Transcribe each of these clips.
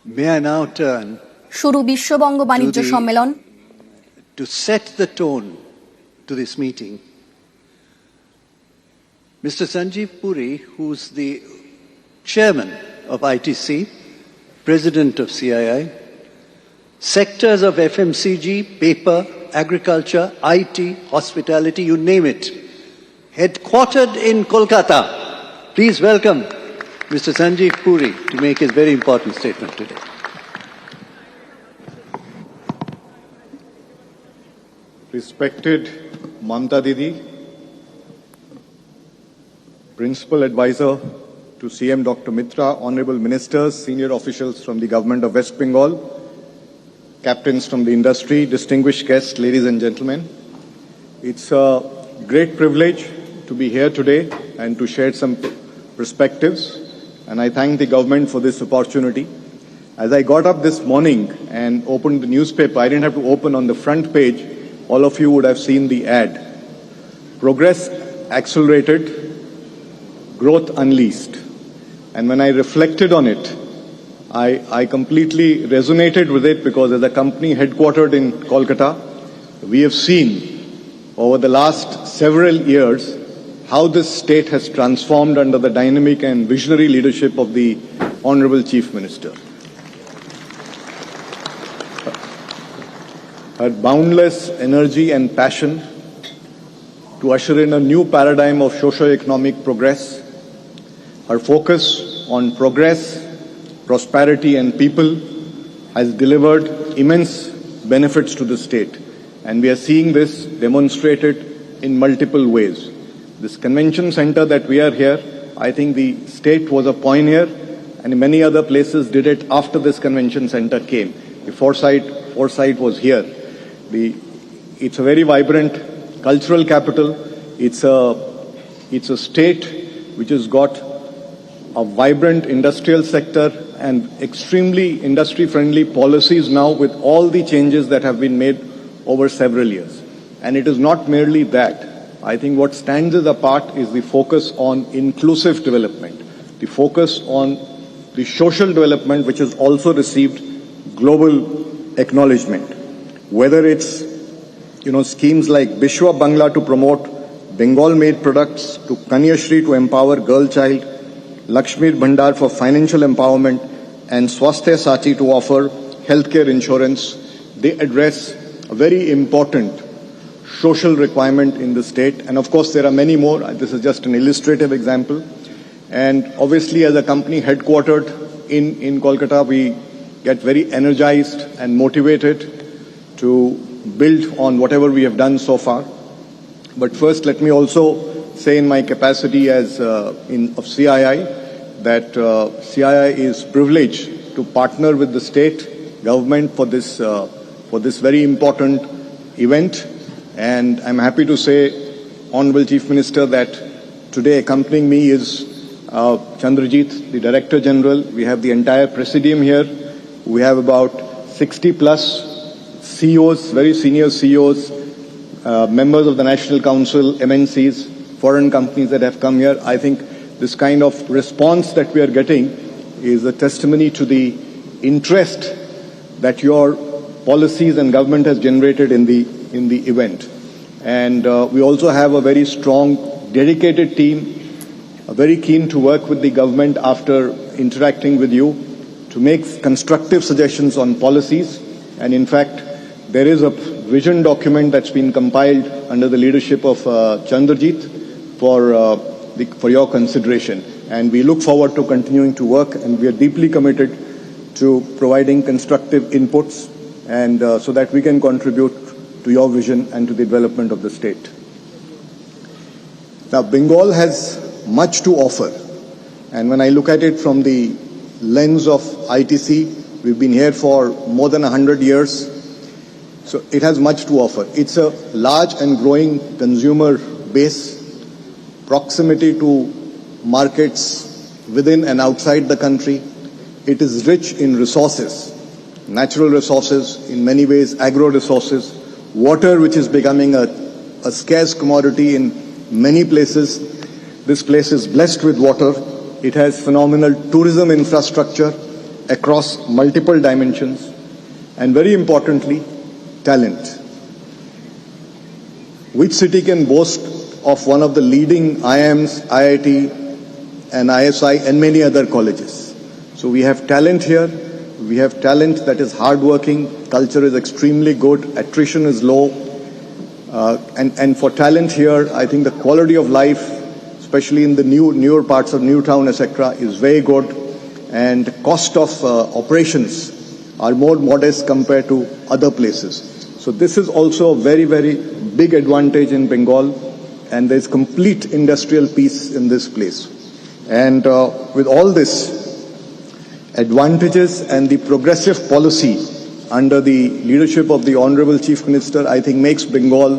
May I now turn শুরু বিশ্ববঙ্গ বাণিজ্য সম্মেলন। to set the tone to this meeting. Mr. Sanjeev Puri, who's the chairman of ITC, president of CII, sectors of FMCG, paper, agriculture, IT, hospitality, you name it, headquartered in Kolkata. Please welcome Mr. Sanjeev Puri to make his very important statement today. Respected Mamta Didi, Principal Advisor to CM Dr. Mitra, Honorable Ministers, senior officials from the Government of West Bengal, captains from the industry, distinguished guests, ladies and gentlemen. It's a great privilege to be here today and to share some perspectives, and I thank the government for this opportunity. As I got up this morning and opened the newspaper, I didn't have to open on the front page. All of you would have seen the ad. Progress accelerated, growth unleashed. And when I reflected on it, I completely resonated with it, because as a company headquartered in Kolkata, we have seen over the last several years how this state has transformed under the dynamic and visionary leadership of the Honorable Chief Minister. Her boundless energy and passion to usher in a new paradigm of socio-economic progress, her focus on progress, prosperity and people has delivered immense benefits to the state, and we are seeing this demonstrated in multiple ways. This convention center that we are here, I think the state was a pioneer, and many other places did it after this convention center came. The foresight was here. It's a very vibrant cultural capital. It's a state which has got a vibrant industrial sector and extremely industry-friendly policies now, with all the changes that have been made over several years. And it is not merely that. I think what stands us apart is the focus on inclusive development, the focus on the social development, which has also received global acknowledgement. Whether it's, schemes like Bishwa Bangla to promote Bengal-made products, to Kanyashri to empower girl child, Lakshmi Bhandar for financial empowerment, and Swasthya Sati to offer healthcare insurance, they address a very important social requirement in the state. And of course, there are many more. This is just an illustrative example. And obviously, as a company headquartered in Kolkata, we get very energized and motivated to build on whatever we have done so far. But first, let me also say, in my capacity as of CII, that CII is privileged to partner with the state government for this very important event. And I'm happy to say, Honorable Chief Minister, that today accompanying me is Chandrajit, the Director General. We have the entire Presidium here. We have about 60 plus CEOs, very senior CEOs, members of the National Council, MNCs, foreign companies that have come here. I think this kind of response that we are getting is a testimony to the interest that your policies and government has generated in the event. And we also have a very strong, dedicated team, very keen to work with the government after interacting with you to make constructive suggestions on policies. And in fact, there is a vision document that's been compiled under the leadership of Chandrajit for your consideration. And we look forward to continuing to work, and we are deeply committed to providing constructive inputs, and so that we can contribute to your vision and to the development of the state. Now, Bengal has much to offer, and when I look at it from the lens of ITC, we've been here for more than 100 years, so it has much to offer. It's a large and growing consumer base, proximity to markets within and outside the country. It is rich in resources, natural resources, in many ways agro resources, water, which is becoming a scarce commodity in many places. This place is blessed with water. It has phenomenal tourism infrastructure, across multiple dimensions, and very importantly, talent. Which city can boast of one of the leading IIMs, IIT, and ISI, and many other colleges? So we have talent here. We have talent that is hardworking. Culture is extremely good. Attrition is low. And for talent here, I think the quality of life, especially in the newer parts of Newtown, etc., is very good. And cost of operations are more modest compared to other places. So this is also a very, very big advantage in Bengal, and there's complete industrial peace in this place. And with all this advantages and the progressive policy under the leadership of the Honorable Chief Minister, I think makes Bengal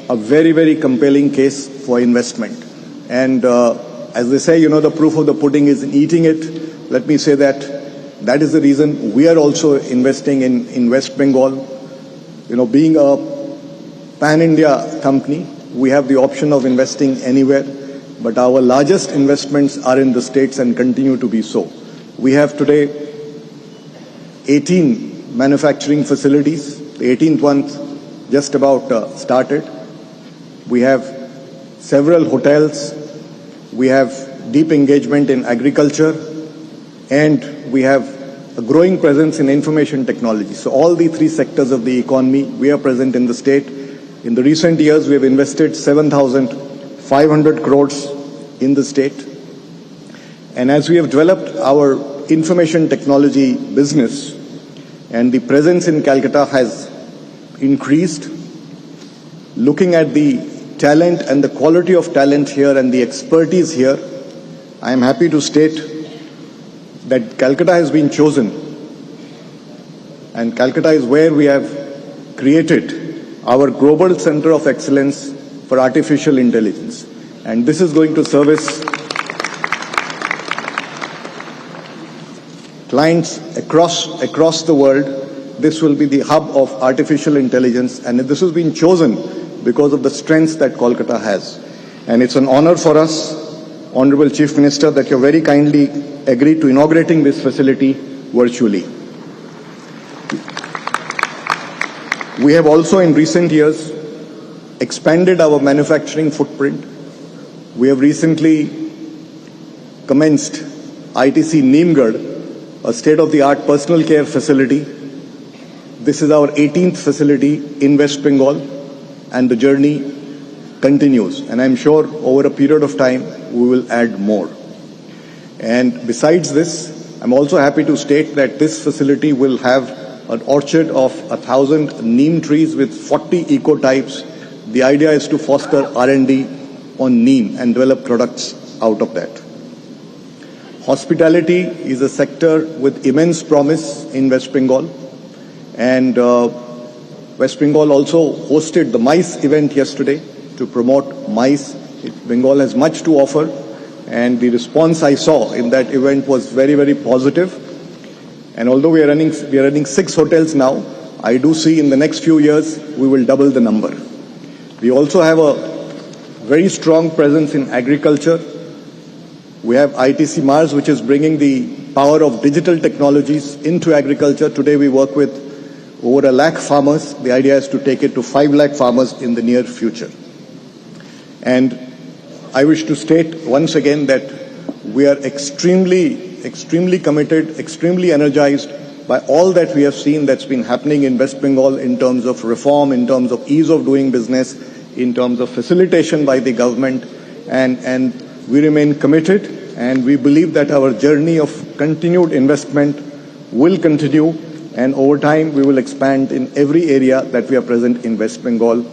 a very, very compelling case for investment. And as they say, the proof of the pudding is in eating it. Let me say that is the reason we are also investing in West Bengal. Being a pan-India company, we have the option of investing anywhere, but our largest investments are in the states and continue to be so. We have today 18 manufacturing facilities. The 18th one just about started. We have several hotels. We have deep engagement in agriculture, and we have a growing presence in information technology. So all the three sectors of the economy, we are present in the state. In the recent years, we have invested 7,500 crores in the state. And as we have developed our information technology business, and the presence in Calcutta has increased, looking at the talent and the quality of talent here and the expertise here, I am happy to state that Calcutta has been chosen, and Calcutta is where we have created our Global Center of Excellence for Artificial Intelligence. And this is going to service clients across the world. This will be the hub of artificial intelligence, and this has been chosen because of the strengths that Kolkata has. And it's an honor for us, Honorable Chief Minister, that you very kindly agreed to inaugurating this facility virtually. We have also in recent years expanded our manufacturing footprint. We have recently commenced ITC Neemgarh, a state-of-the-art personal care facility. This is our 18th facility in West Bengal, and the journey continues. And I'm sure over a period of time, we will add more. And besides this, I'm also happy to state that this facility will have an orchard of 1,000 neem trees with 40 eco-types. The idea is to foster R&D on neem and develop products out of that. Hospitality is a sector with immense promise in West Bengal. And West Bengal also hosted the MICE event yesterday to promote MICE. Bengal has much to offer, and the response I saw in that event was very, very positive. And although we are running 6 hotels now, I do see in the next few years we will double the number. We also have a very strong presence in agriculture. We have ITC Mars, which is bringing the power of digital technologies into agriculture. Today we work with over 1 lakh farmers. The idea is to take it to 5 lakh farmers in the near future. And I wish to state once again that we are extremely committed, extremely energized by all that we have seen that's been happening in West Bengal in terms of reform, in terms of ease of doing business, in terms of facilitation by the government. And we remain committed, and we believe that our journey of continued investment will continue, and over time we will expand in every area that we are present in West Bengal.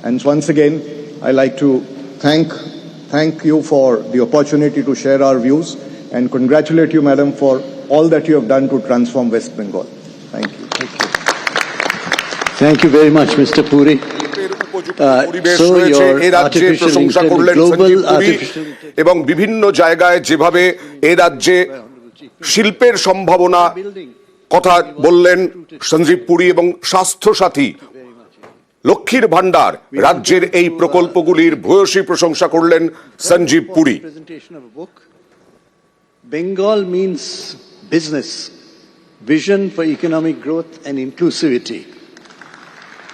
And once again, I like to thank you for the opportunity to share our views, and congratulate you, Madam, for all that you have done to transform West Bengal. Thank you. Thank you very much, Mr. Puri. So your artificial intelligence, global artificial এবং বিভিন্ন জায়গায় যেভাবে এই রাজ্যে শিল্পের সম্ভাবনা কথা বললেন সঞ্জীব পুরী, এবং স্বাস্থ্য সাথী, লক্ষ্মীর ভান্ডার, রাজ্যের এই প্রকল্পগুলির ভূয়সী প্রশংসা করলেন Sanjeev Puri. Bengal means business, vision for economic growth and inclusivity.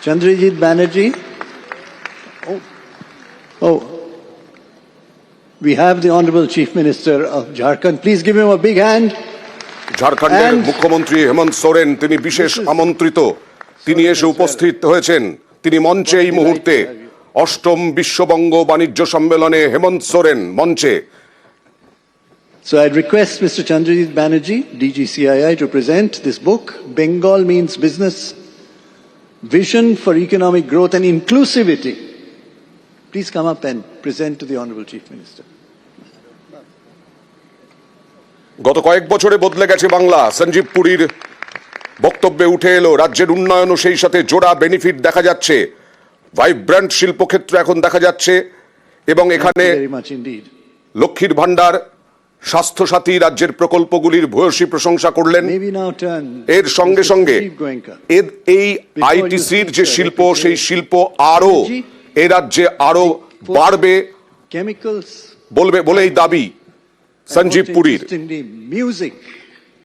Chandrajit Banerjee. We have the Honorable Chief Minister of Jharkhand. Please give him a big hand. ঝাড়খণ্ডের And- মুখ্যমন্ত্রী হেমন্ত সোরেন তিনি বিশেষ আমন্ত্রিত, তিনি এসে উপস্থিত হয়েছেন। তিনি মঞ্চে এই মুহূর্তে অষ্টম বিশ্ববঙ্গ বাণিজ্য সম্মেলনে হেমন্ত সোরেন মঞ্চে। So I'd request Mr. Chandrajit Banerjee, DGCII, to present this book, Bengal Means Business, Vision for Economic Growth and Inclusivity. Please come up and present to the Honorable Chief Minister. গত কয়েক বছরে বদলে গেছে বাংলা। সঞ্জীব পুরীর বক্তব্যে উঠে এলো রাজ্যের উন্নয়ন ও সেই সাথে জোড়া বেনিফিট দেখা যাচ্ছে। ভাইব্র্যান্ট শিল্পক্ষেত্র এখন দেখা যাচ্ছে এবং এখানে Thank you very much indeed. লক্ষ্মীর ভান্ডার, স্বাস্থ্যসাথী রাজ্যের প্রকল্পগুলির ভূয়সী প্রশংসা করলেন। Maybe now turn এর সঙ্গে Mr. সঙ্গে Sanjeev Goenka. এই আইটিসির যে শিল্প, সেই শিল্প আরো এ রাজ্যে আরো বাড়বে Chemicals. বলেই দাবি সঞ্জীব পুরীর। Interestingly, music.